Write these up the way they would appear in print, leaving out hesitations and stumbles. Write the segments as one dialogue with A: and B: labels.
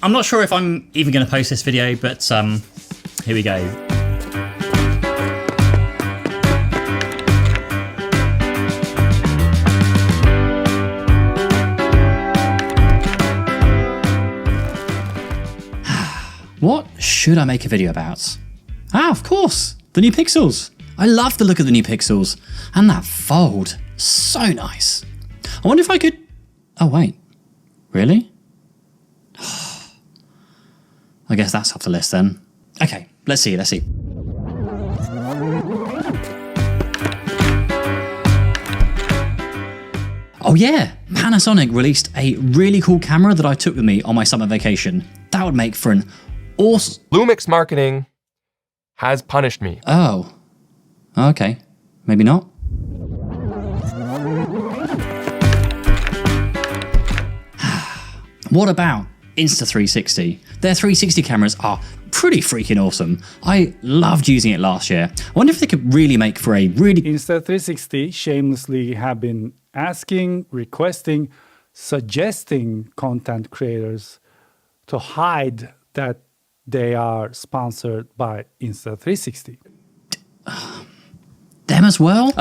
A: I'm not sure if I'm even going to post this video, but here we go. What should I make a video about? Of course, the new Pixels. I love the look of the new Pixels. And that fold, so nice. I wonder if I could... Oh, wait. Really? I guess that's off the list then. Okay, let's see. Oh yeah, Panasonic released a really cool camera that I took with me on my summer vacation. That would make for an awesome...
B: Lumix marketing has punished me.
A: Oh, okay. Maybe not. What about Insta360? Their 360 cameras are pretty freaking awesome. I loved using it last year. I wonder if they could really make for a really...
C: Insta360 shamelessly have been asking, requesting, suggesting content creators to hide that they are sponsored by Insta360.
A: Them as well?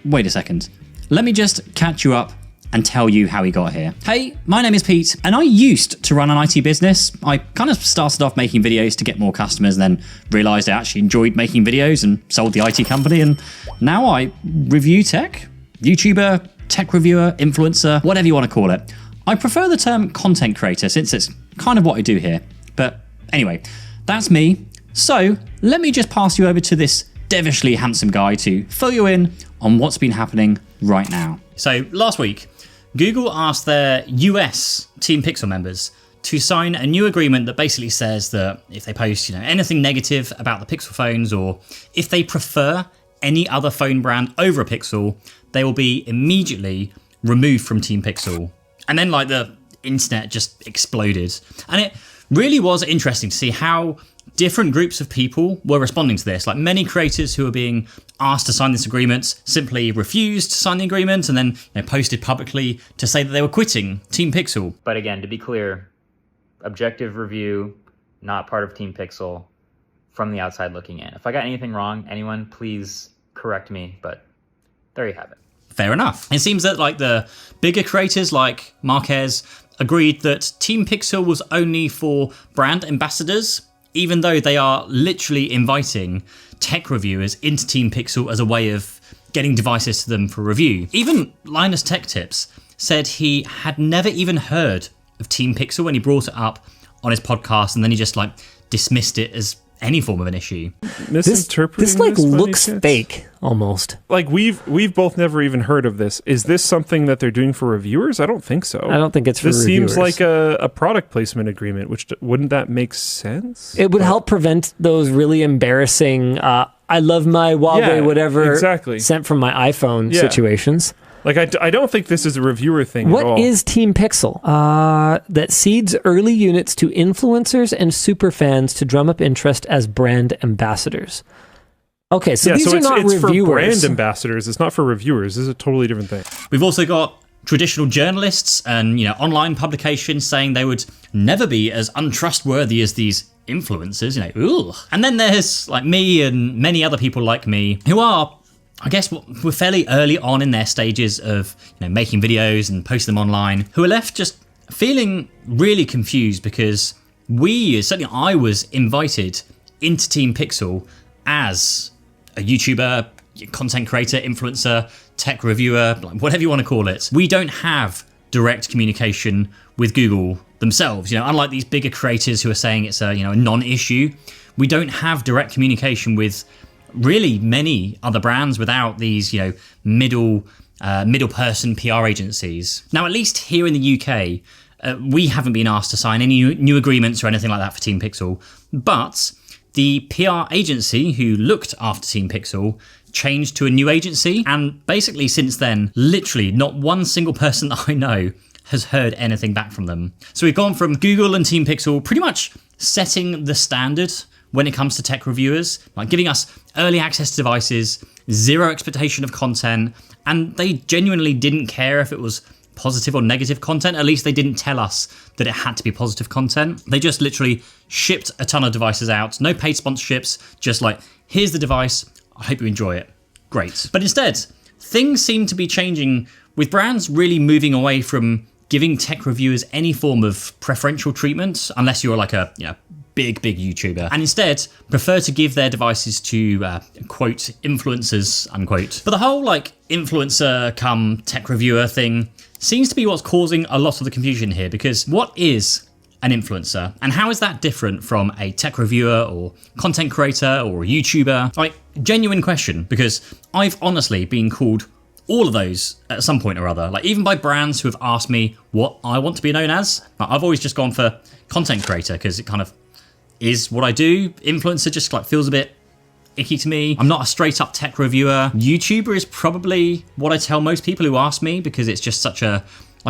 A: Wait a second. Let me just catch you up and tell you how he got here. Hey, my name is Pete, and I used to run an IT business. I kind of started off making videos to get more customers and then realized I actually enjoyed making videos and sold the IT company, and now I review tech. YouTuber, tech reviewer, influencer, whatever you want to call it. I prefer the term content creator since it's kind of what I do here. But anyway, that's me. So let me just pass you over to this devilishly handsome guy to fill you in on what's been happening right now. So last week, Google asked their US Team Pixel members to sign a new agreement that basically says that if they post, anything negative about the Pixel phones, or if they prefer any other phone brand over a Pixel, they will be immediately removed from Team Pixel. And then the internet just exploded. And it really was interesting to see how different groups of people were responding to this. Many creators who were being asked to sign this agreement simply refused to sign the agreement and then posted publicly to say that they were quitting Team Pixel.
D: But again, to be clear, objective review, not part of Team Pixel, from the outside looking in. If I got anything wrong, anyone, please correct me, but there you have it.
A: Fair enough. It seems that the bigger creators like Marquez agreed that Team Pixel was only for brand ambassadors, even though they are literally inviting tech reviewers into Team Pixel as a way of getting devices to them for review. Even Linus Tech Tips said he had never even heard of Team Pixel when he brought it up on his podcast, and then he just dismissed it as any form of an issue.
E: This looks fake almost.
F: We've both never even heard of this. Is this something that they're doing for reviewers? I don't think so.
E: I don't think it's for reviewers.
F: This seems like a product placement agreement, which wouldn't that make sense?
E: It would help prevent those really embarrassing I love my Huawei whatever sent from my iPhone situations.
F: I don't think this is a reviewer thing at all.
E: What is Team Pixel? That seeds early units to influencers and superfans to drum up interest as brand ambassadors. Okay, so these are not reviewers.
F: It's for brand ambassadors. It's not for reviewers. This is a totally different thing.
A: We've also got traditional journalists and online publications saying they would never be as untrustworthy as these influencers. And then there's me and many other people like me who are, I guess, we're fairly early on in their stages of making videos and posting them online, who are left just feeling really confused because certainly I was invited into Team Pixel as a YouTuber, content creator, influencer, tech reviewer, whatever you want to call it. We don't have direct communication with Google themselves. Unlike these bigger creators who are saying it's a non-issue, we don't have direct communication with really many other brands without these, middle person PR agencies. Now, at least here in the UK, we haven't been asked to sign any new agreements or anything like that for Team Pixel, but the PR agency who looked after Team Pixel changed to a new agency, and basically since then, literally not one single person that I know has heard anything back from them. So we've gone from Google and Team Pixel pretty much setting the standard when it comes to tech reviewers, giving us early access to devices, zero expectation of content, and they genuinely didn't care if it was positive or negative content. At least they didn't tell us that it had to be positive content. They just literally shipped a ton of devices out. No paid sponsorships, just like, here's the device. I hope you enjoy it. Great. But instead, things seem to be changing with brands really moving away from giving tech reviewers any form of preferential treatment, unless you're like a big YouTuber, and instead prefer to give their devices to quote influencers, unquote. But the whole like influencer come tech reviewer thing seems to be what's causing a lot of the confusion here, because what is an influencer and how is that different from a tech reviewer or content creator or a YouTuber? Like, genuine question, because I've honestly been called all of those at some point or other, like even by brands who have asked me what I want to be known as. I've always just gone for content creator because it kind of is what I do. Influencer just like feels a bit icky to me. I'm not a straight up tech reviewer. YouTuber is probably what I tell most people who ask me, because it's just such a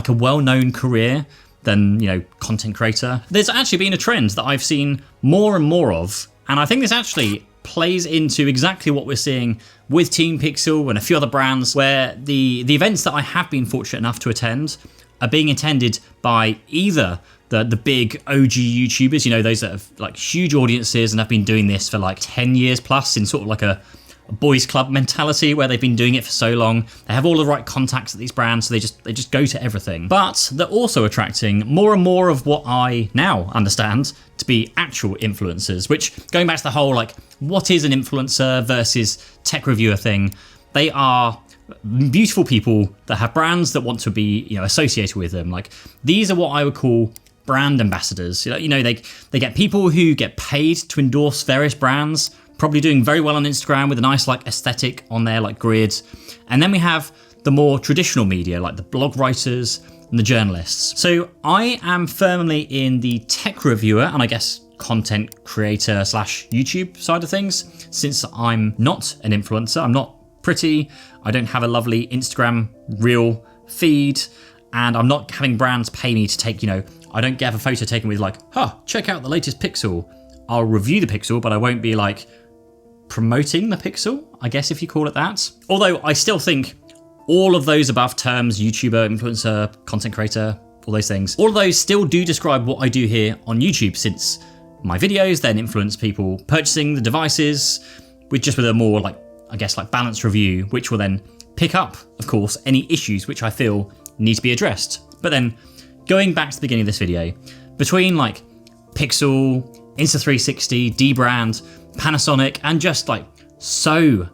A: well-known career than, content creator. There's actually been a trend that I've seen more and more of, and I think this actually plays into exactly what we're seeing with Team Pixel and a few other brands, where the events that I have been fortunate enough to attend are being attended by either the big OG YouTubers, those that have like huge audiences and have been doing this for like 10 years plus in sort of like a boys club mentality where they've been doing it for so long. They have all the right contacts at these brands, so they just go to everything. But they're also attracting more and more of what I now understand to be actual influencers, which, going back to the whole like what is an influencer versus tech reviewer thing, they are beautiful people that have brands that want to be associated with them. Like, these are what I would call brand ambassadors. They get people who get paid to endorse various brands, probably doing very well on Instagram with a nice like aesthetic on their like grid. And then we have the more traditional media, like the blog writers and the journalists. So I am firmly in the tech reviewer and I guess content creator / YouTube side of things, since I'm not an influencer. I'm not pretty. I don't have a lovely Instagram reel feed, and I'm not having brands pay me to take, I don't get a photo taken with like, check out the latest Pixel. I'll review the Pixel, but I won't be like promoting the Pixel, I guess, if you call it that. Although I still think all of those above terms, YouTuber, influencer, content creator, all those things, all of those still do describe what I do here on YouTube, since my videos then influence people purchasing the devices with a more like, I guess, like balanced review, which will then pick up, of course, any issues which I feel need to be addressed. But then going back to the beginning of this video, between like Pixel, Insta360, dbrand, Panasonic, and just like so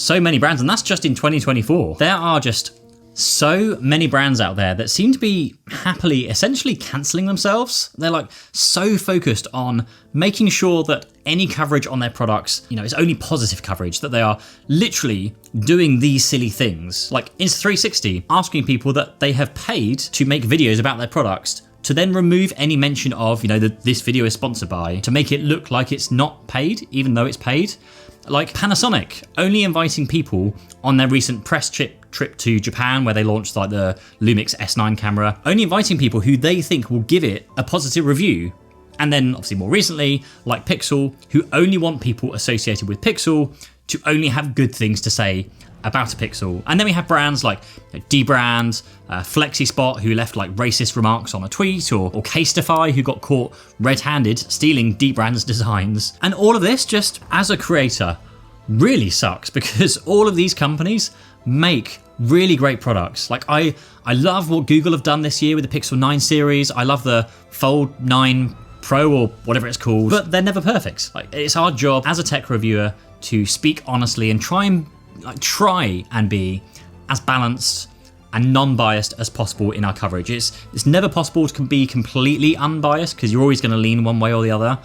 A: many brands, and that's just in 2024. There are just so many brands out there that seem to be happily essentially cancelling themselves. They're like so focused on making sure that any coverage on their products, is only positive coverage, that they are literally doing these silly things. Like Insta360 asking people that they have paid to make videos about their products to then remove any mention of, that this video is sponsored by, to make it look like it's not paid, even though it's paid. Like Panasonic only inviting people on their recent press trip to Japan, where they launched like the Lumix S9 camera, only inviting people who they think will give it a positive review. And then obviously more recently, like Pixel, who only want people associated with Pixel to only have good things to say about a Pixel. And then we have brands like dbrand, FlexiSpot, who left like racist remarks on a tweet, or Casetify, who got caught red-handed stealing dbrand's designs. And all of this, just as a creator, really sucks, because all of these companies make really great products. Like I love what Google have done this year with the Pixel 9 series. I love the Fold 9 Pro, or whatever it's called, but they're never perfect. Like, it's our job as a tech reviewer to speak honestly and try and be as balanced and non-biased as possible in our coverage. It's never possible to be completely unbiased, because you're always going to lean one way or the other,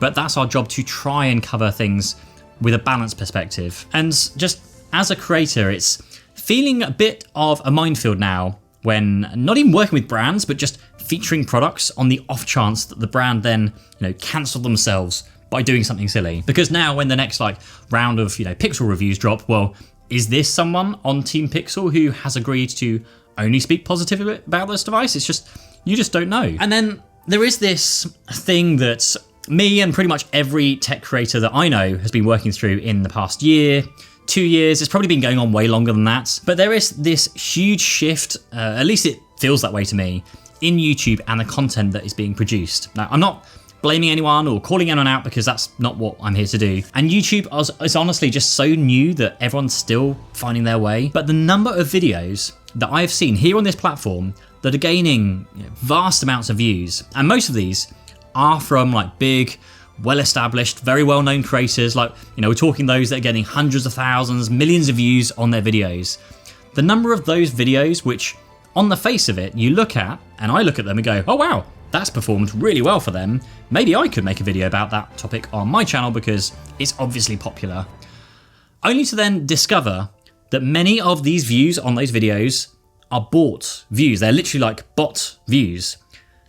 A: but that's our job, to try and cover things with a balanced perspective. And just as a creator, it's feeling a bit of a minefield now, when not even working with brands, but just featuring products on the off chance that the brand then, cancel themselves by doing something silly. Because now when the next like round of, Pixel reviews drop, well, is this someone on Team Pixel who has agreed to only speak positively about this device? It's just, you just don't know. And then there is this thing that me and pretty much every tech creator that I know has been working through in the past year, 2 years. It's probably been going on way longer than that. But there is this huge shift, at least it feels that way to me in YouTube and the content that is being produced. Now, I'm not blaming anyone or calling anyone out because that's not what I'm here to do. And YouTube is honestly just so new that everyone's still finding their way. But the number of videos that I've seen here on this platform that are gaining vast amounts of views, and most of these are from like big, well-established, very well-known creators. Like, we're talking those that are getting hundreds of thousands, millions of views on their videos. The number of those videos which, on the face of it, you look at, and I look at them and go, oh wow, that's performed really well for them. Maybe I could make a video about that topic on my channel because it's obviously popular. Only to then discover that many of these views on those videos are bought views. They're literally like bot views.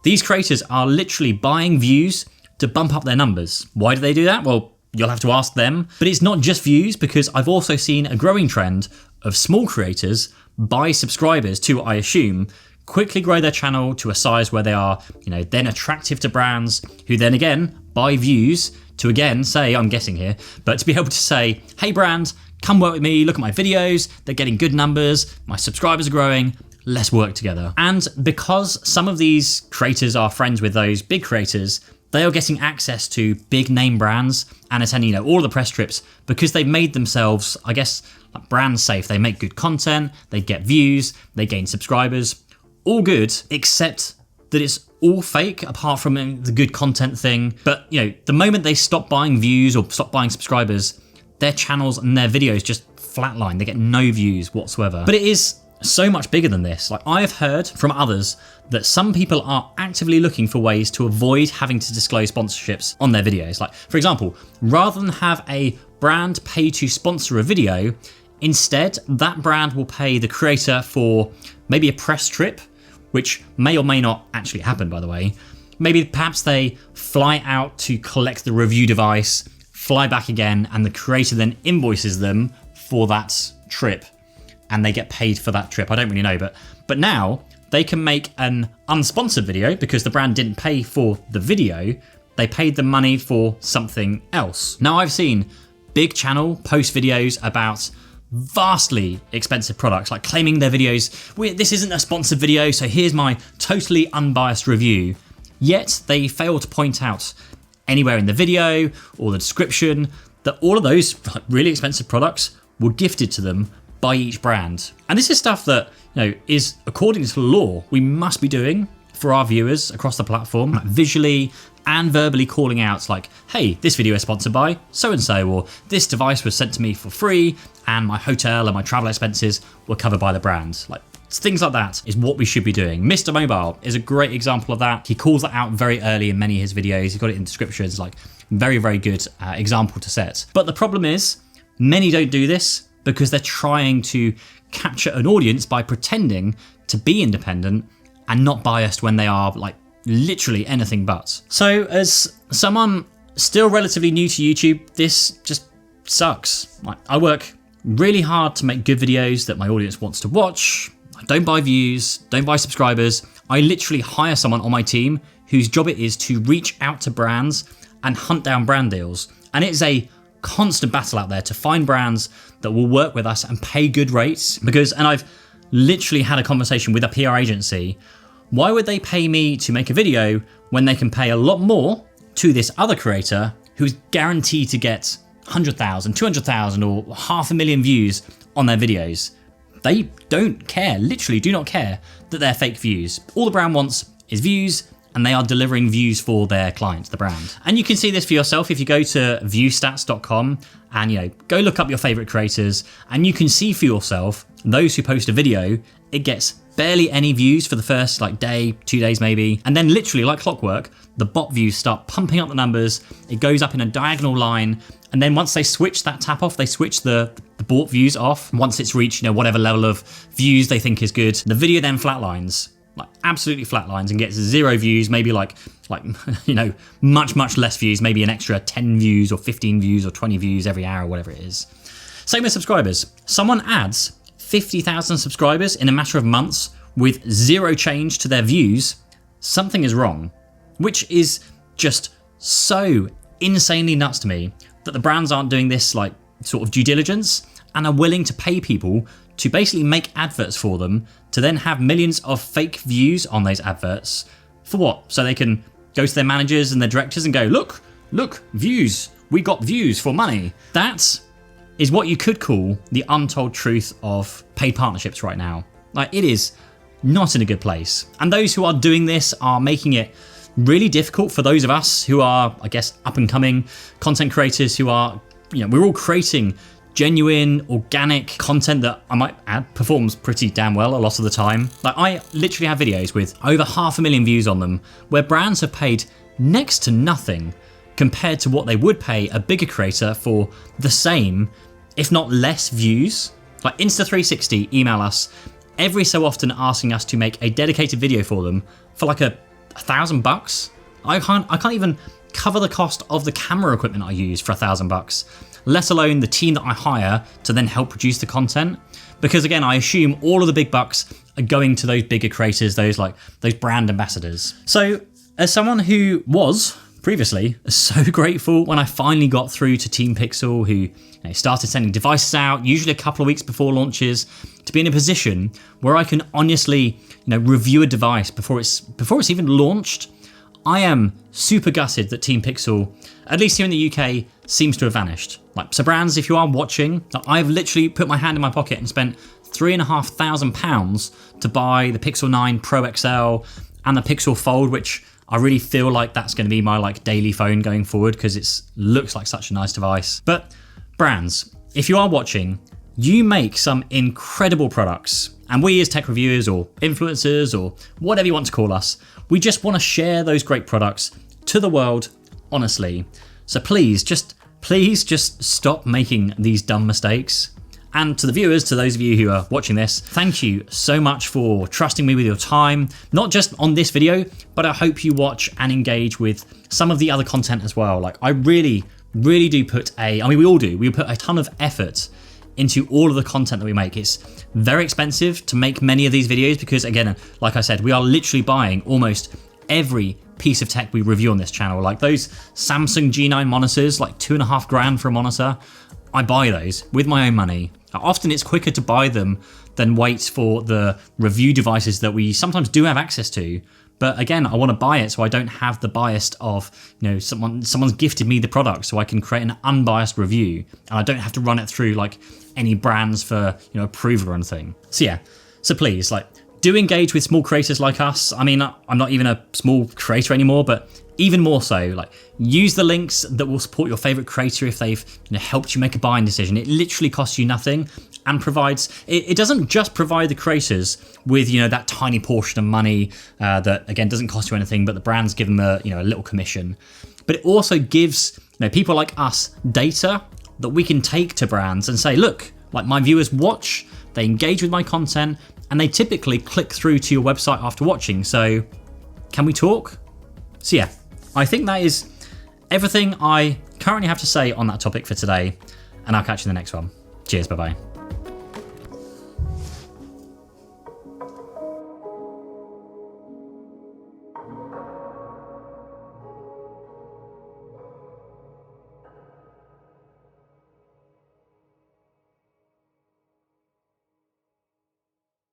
A: These creators are literally buying views to bump up their numbers. Why do they do that? Well, you'll have to ask them. But it's not just views, because I've also seen a growing trend of small creators buy subscribers to, I assume, quickly grow their channel to a size where they are, then attractive to brands who then again buy views to again say, I'm guessing here, but to be able to say, hey brand, come work with me, look at my videos, they're getting good numbers, my subscribers are growing, let's work together. And because some of these creators are friends with those big creators, they are getting access to big name brands and attending, all of the press trips because they've made themselves, I guess, like brand safe. They make good content, they get views, they gain subscribers. All good, except that it's all fake apart from the good content thing. But, the moment they stop buying views or stop buying subscribers, their channels and their videos just flatline. They get no views whatsoever. But it is so much bigger than this. Like, I have heard from others that some people are actively looking for ways to avoid having to disclose sponsorships on their videos. Like, for example, rather than have a brand pay to sponsor a video, instead that brand will pay the creator for maybe a press trip, which may or may not actually happen, by the way. Maybe perhaps they fly out to collect the review device, fly back again, and the creator then invoices them for that trip, and they get paid for that trip. I don't really know, but now they can make an unsponsored video because the brand didn't pay for the video. They paid the money for something else. Now, I've seen big channel post videos about vastly expensive products, like claiming their videos, this isn't a sponsored video, so here's my totally unbiased review. Yet they fail to point out anywhere in the video or the description that all of those really expensive products were gifted to them by each brand. And this is stuff that, is according to law, we must be doing for our viewers across the platform, like visually and verbally calling out like, hey, this video is sponsored by so-and-so, or this device was sent to me for free and my hotel and my travel expenses were covered by the brand. Like, things like that is what we should be doing. Mr. Mobile is a great example of that. He calls that out very early in many of his videos. He's got it in descriptions, like very, very good example to set. But the problem is many don't do this because they're trying to capture an audience by pretending to be independent and not biased when they are like literally anything but. So as someone still relatively new to YouTube, this just sucks. Like, I work really hard to make good videos that my audience wants to watch. I don't buy views, don't buy subscribers. I literally hire someone on my team whose job it is to reach out to brands and hunt down brand deals. And it's a constant battle out there to find brands that will work with us and pay good rates. And I've literally had a conversation with a PR agency. Why would they pay me to make a video when they can pay a lot more to this other creator who's guaranteed to get 100,000, 200,000 or 500,000 views on their videos? They don't care, literally do not care that they're fake views. All the brand wants is views, and they are delivering views for their clients, the brand. And you can see this for yourself if you go to viewstats.com and go look up your favorite creators, and you can see for yourself those who post a video, it gets barely any views for the first day, 2 days maybe, and then literally like clockwork, the bot views start pumping up the numbers. It goes up in a diagonal line, and then once they switch that tap off, they switch the bought views off. Once it's reached whatever level of views they think is good, the video then flatlines. Like absolutely flatlines and gets 0 views, maybe much less views, maybe an extra 10 views or 15 views or 20 views every hour or whatever it is. Same with subscribers. Someone adds 50,000 subscribers in a matter of months with 0 change to their views. Something is wrong, which is just so insanely nuts to me that the brands aren't doing this sort of due diligence and are willing to pay people to basically make adverts for them to then have millions of fake views on those adverts. For what? So they can go to their managers and their directors and go, look, views. We got views for money. That is what you could call the untold truth of paid partnerships right now. Like, it is not in a good place. And those who are doing this are making it really difficult for those of us who are, I guess, up and coming content creators who are, we're all creating genuine, organic content that, I might add, performs pretty damn well a lot of the time. Like, I literally have videos with over 500,000 views on them where brands have paid next to nothing compared to what they would pay a bigger creator for the same, if not less, views. Like, Insta360 email us every so often asking us to make a dedicated video for them for like $1,000. I can't even cover the cost of the camera equipment I use for $1,000, let alone the team that I hire to then help produce the content. Because again, I assume all of the big bucks are going to those bigger creators, those brand ambassadors. So as someone who was previously so grateful when I finally got through to Team Pixel, who started sending devices out usually a couple of weeks before launches, to be in a position where I can honestly review a device before it's even launched, I am super gutted that Team Pixel, at least here in the UK, seems to have vanished. So brands, if you are watching, I've literally put my hand in my pocket and spent £3,500 to buy the Pixel 9 Pro XL and the Pixel Fold, which I really feel like that's going to be my daily phone going forward because it looks like such a nice device. But brands, if you are watching, you make some incredible products, and we as tech reviewers or influencers or whatever you want to call us, we just want to share those great products to the world honestly. So please just stop making these dumb mistakes. And to the viewers, to those of you who are watching this, thank you so much for trusting me with your time, not just on this video, but I hope you watch and engage with some of the other content as well. I really do put we all do. We put a ton of effort into all of the content that we make. It's very expensive to make many of these videos because, again, like I said, we are literally buying almost every piece of tech we review on this channel. Like those Samsung G9 monitors, $2,500 for a monitor. I buy those with my own money. Often it's quicker to buy them than wait for the review devices that we sometimes do have access to. But again, I want to buy it so I don't have the bias of, someone's gifted me the product so I can create an unbiased review and I don't have to run it through any brands for, approval or anything. So please, do engage with small creators like us. I mean, I'm not even a small creator anymore, but even more so, use the links that will support your favorite creator if they've helped you make a buying decision. It literally costs you nothing and provides, it doesn't just provide the creators with, that tiny portion of money that, again, doesn't cost you anything, but the brands give them a little commission. But it also gives people like us data that we can take to brands and say, look, my viewers watch, they engage with my content, and they typically click through to your website after watching. So can we talk? So yeah, I think that is everything I currently have to say on that topic for today, and I'll catch you in the next one. Cheers, bye-bye.